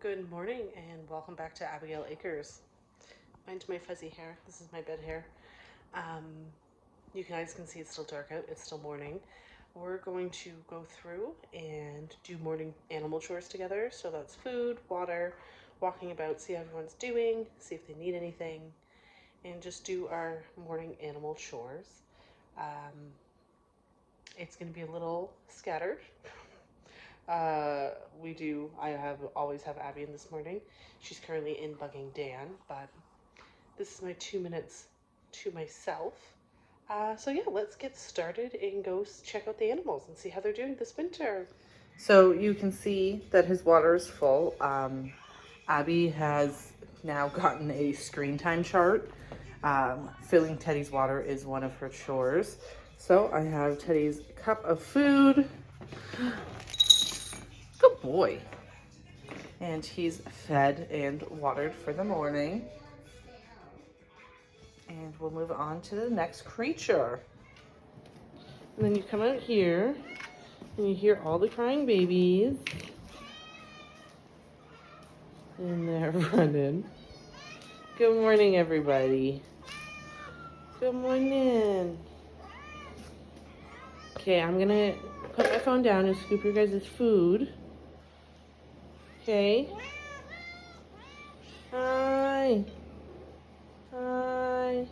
Good morning and welcome back to Abigail Acres. Mind my fuzzy hair. This is my bed hair. Um, you guys can see it's still dark out. It's still morning. We're going to go through and do morning animal chores together. So that's food, water, walking about, see how everyone's doing, see if they need anything, and just do our morning animal chores. Um, it's going to be a little scattered. I always have Abby in this morning. She's currently in bugging Dan, but this is my 2 minutes to myself. So yeah, let's get started and go check out the animals and see how they're doing this winter. So you can see that his water is full. Abby has now gotten a screen time chart. Filling Teddy's water is one of her chores. So I have Teddy's cup of food. Good boy. And he's fed and watered for the morning. And we'll move on to the next creature. And then you come out here and you hear all the crying babies. And they're running. Good morning, everybody. Good morning. Okay, I'm gonna put my phone down and scoop your guys' food. Okay. Hi. Hi.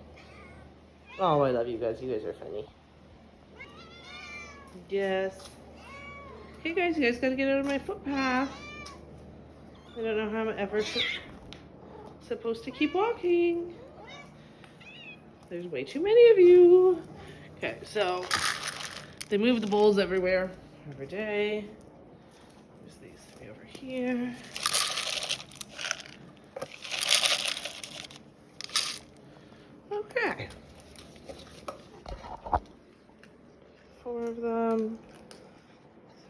Oh, I love you guys. You guys are funny. Yes. Okay, guys, you guys gotta get out of my footpath. I don't know how I'm ever supposed to keep walking. There's way too many of you. Okay, so they move the bowls everywhere every day. There's these three over here. Okay. 4 of them.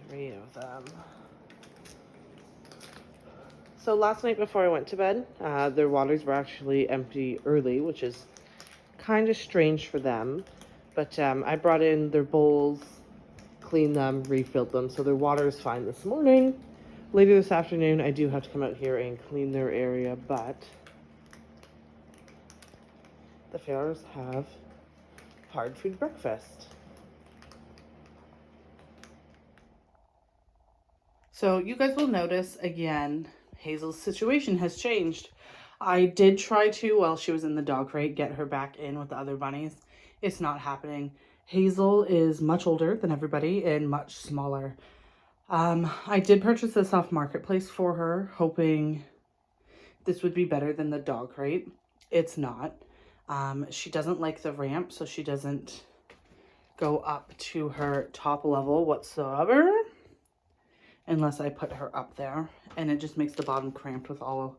3 of them. So last night before I went to bed, their waters were actually empty early, which is kind of strange for them. But I brought in their bowls, cleaned them, refilled them, so their water is fine this morning. Later this afternoon, I do have to come out here and clean their area, but the Farrows have hard food breakfast. So you guys will notice again, Hazel's situation has changed. I did try to, while she was in the dog crate, get her back in with the other bunnies. It's not happening. Hazel is much older than everybody and much smaller. I did purchase this off Marketplace for her, hoping this would be better than the dog crate. It's not. She doesn't like the ramp, so she doesn't go up to her top level whatsoever unless I put her up there. And it just makes the bottom cramped with all of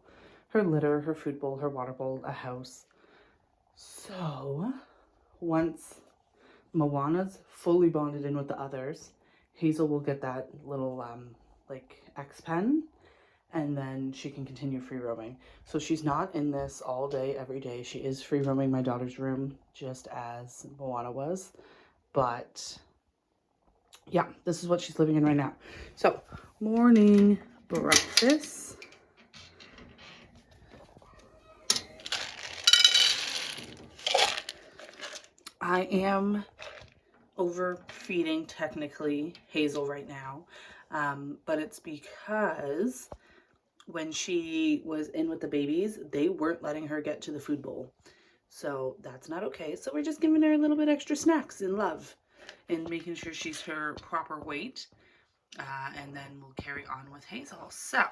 her litter, her food bowl, her water bowl, a house. So once Moana's fully bonded in with the others, Hazel will get that little like X pen, and then she can continue free roaming. So she's not in this all day, every day. She is free roaming my daughter's room, just as Moana was. But yeah, this is what she's living in right now. So morning breakfast. I am overfeeding technically Hazel right now, but it's because when she was in with the babies, they weren't letting her get to the food bowl. So that's not okay. So we're just giving her a little bit extra snacks in love and making sure she's her proper weight. And then we'll carry on with Hazel. So,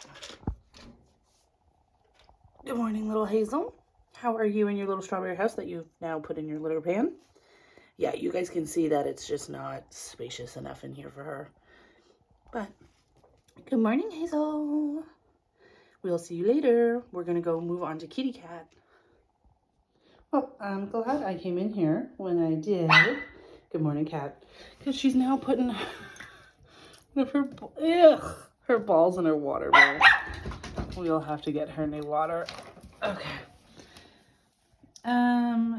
good morning, little Hazel. How are you in your little strawberry house that you've now put in your litter pan? Yeah, you guys can see that it's just not spacious enough in here for her. But, good morning, Hazel. We'll see you later. We're going to go move on to Kitty Cat. Well, I'm glad I came in here when I did. Good morning, Cat. Because she's now putting her balls in her water bowl. We'll have to get her new water. Okay.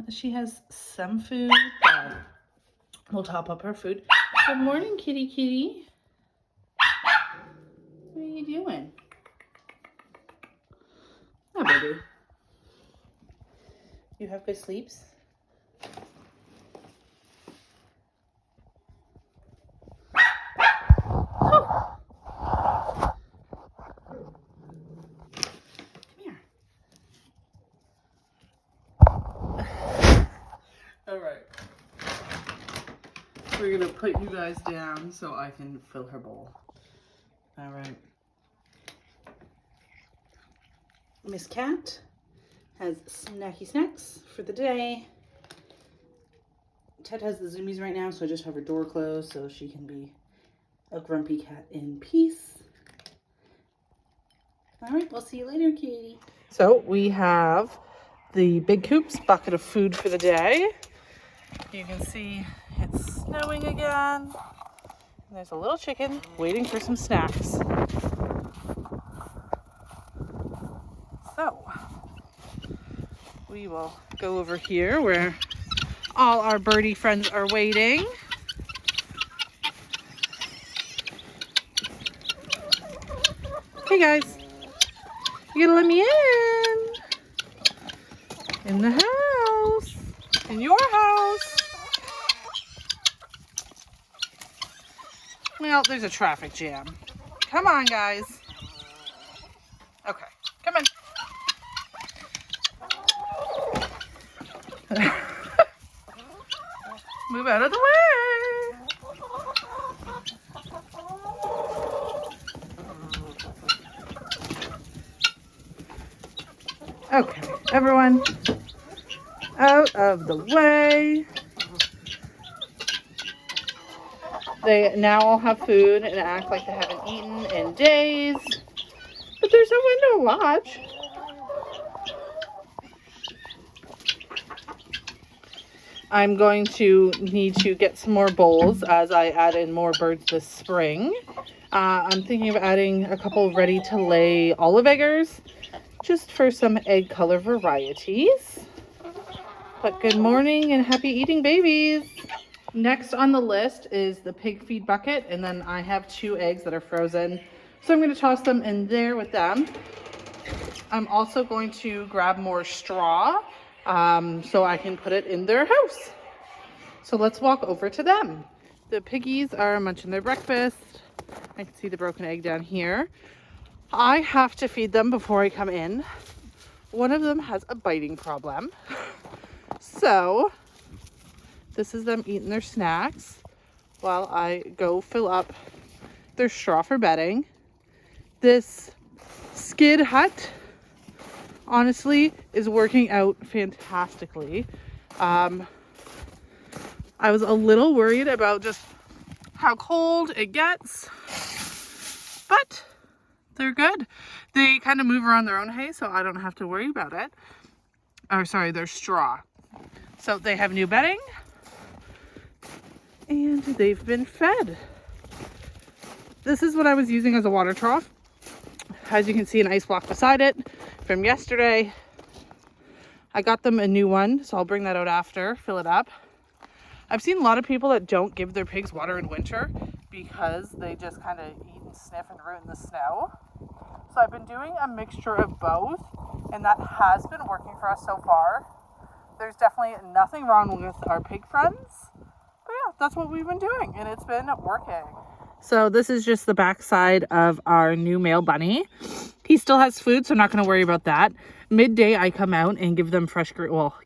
She has some food. We'll top up her food. Good morning, kitty kitty. What are you doing? Yeah, baby. You have good sleeps? Oh. Come here. All right. We're gonna put you guys down so I can fill her bowl. All right. Miss Cat has snacky snacks for the day. Ted has the zoomies right now, so I just have her door closed so she can be a grumpy cat in peace. All right, we'll see you later, Katie. So we have the Big Coop's bucket of food for the day. You can see it's snowing again. And there's a little chicken waiting for some snacks. So we will go over here where all our birdie friends are waiting. Hey guys, you gonna let me in the house, in your house. Well, there's a traffic jam. Come on, guys. Okay, come on. Move out of the way. Okay, everyone, out of the way. They now all have food and act like they haven't eaten in days. But there's no one to watch. I'm going to need to get some more bowls as I add in more birds this spring. I'm thinking of adding a couple ready to lay olive eggers just for some egg color varieties. But good morning and happy eating, babies. Next on the list is the pig feed bucket, and then I have 2 eggs that are frozen. So I'm going to toss them in there with them. I'm also going to grab more straw so I can put it in their house. So let's walk over to them. The piggies are munching their breakfast. I can see the broken egg down here. I have to feed them before I come in. One of them has a biting problem. So this is them eating their snacks while I go fill up their straw for bedding. This skid hut honestly is working out fantastically. I was a little worried about just how cold it gets, but they're good. They kind of move around their own hay, so I don't have to worry about it. Or sorry, their straw. So they have new bedding and they've been fed. This is what I was using as a water trough. As you can see, an ice block beside it from yesterday. I got them a new one, so I'll bring that out after, fill it up. I've seen a lot of people that don't give their pigs water in winter because they just kind of eat and sniff and root in the snow. So I've been doing a mixture of both, and that has been working for us so far. There's definitely nothing wrong with our pig friends. But yeah, that's what we've been doing, and it's been working. So this is just the backside of our new male bunny. He still has food, so I'm not going to worry about that. Midday, I come out and give them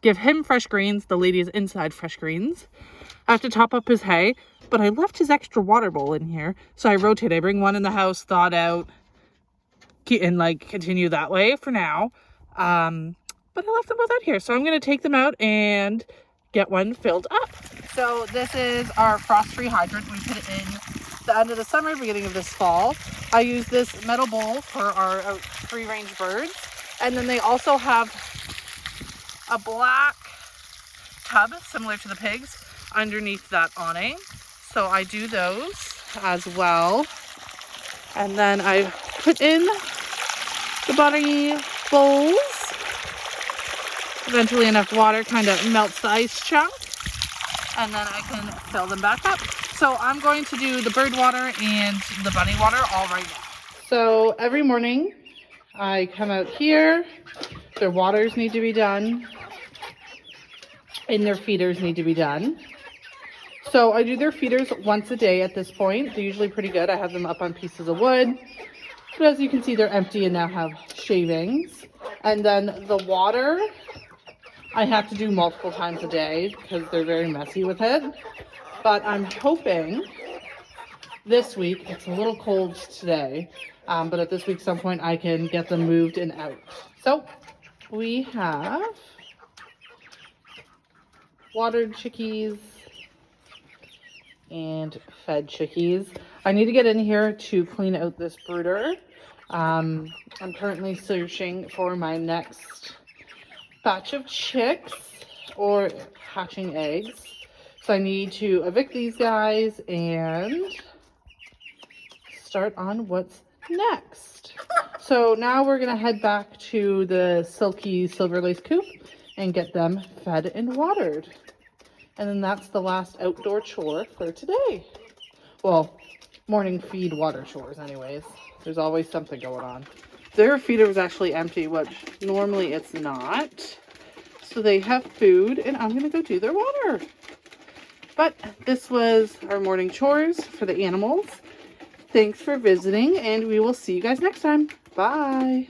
give him fresh greens. The lady is inside fresh greens. I have to top up his hay, but I left his extra water bowl in here. So I rotate. I bring one in the house, thaw it out, and continue that way for now. But I left them both out here. So I'm going to take them out and get one filled up. So this is our frost-free hydrant. We put it in the end of the summer, beginning of this fall. I use this metal bowl for our free-range birds. And then they also have a black tub, similar to the pigs, underneath that awning. So I do those as well. And then I put in the bunny bowls. Eventually enough water kind of melts the ice chunk. And then I can fill them back up. So I'm going to do the bird water and the bunny water all right now. So every morning I come out here. Their waters need to be done. And their feeders need to be done. So I do their feeders once a day at this point. They're usually pretty good. I have them up on pieces of wood. But as you can see, they're empty and now have shavings. And then the water, I have to do multiple times a day because they're very messy with it. But I'm hoping this week, it's a little cold today, but at this week some point I can get them moved and out. So we have watered chickies and fed chickies. I need to get in here to clean out this brooder. I'm currently searching for my next batch of chicks or hatching eggs. So I need to evict these guys and start on what's next. So now we're gonna head back to the silky silver lace coop and get them fed and watered. And then that's the last outdoor chore for today. Well, morning feed water chores anyways. There's always something going on. Their feeder was actually empty, which normally it's not. So they have food and I'm gonna go do their water. But this was our morning chores for the animals. Thanks for visiting and we will see you guys next time. Bye.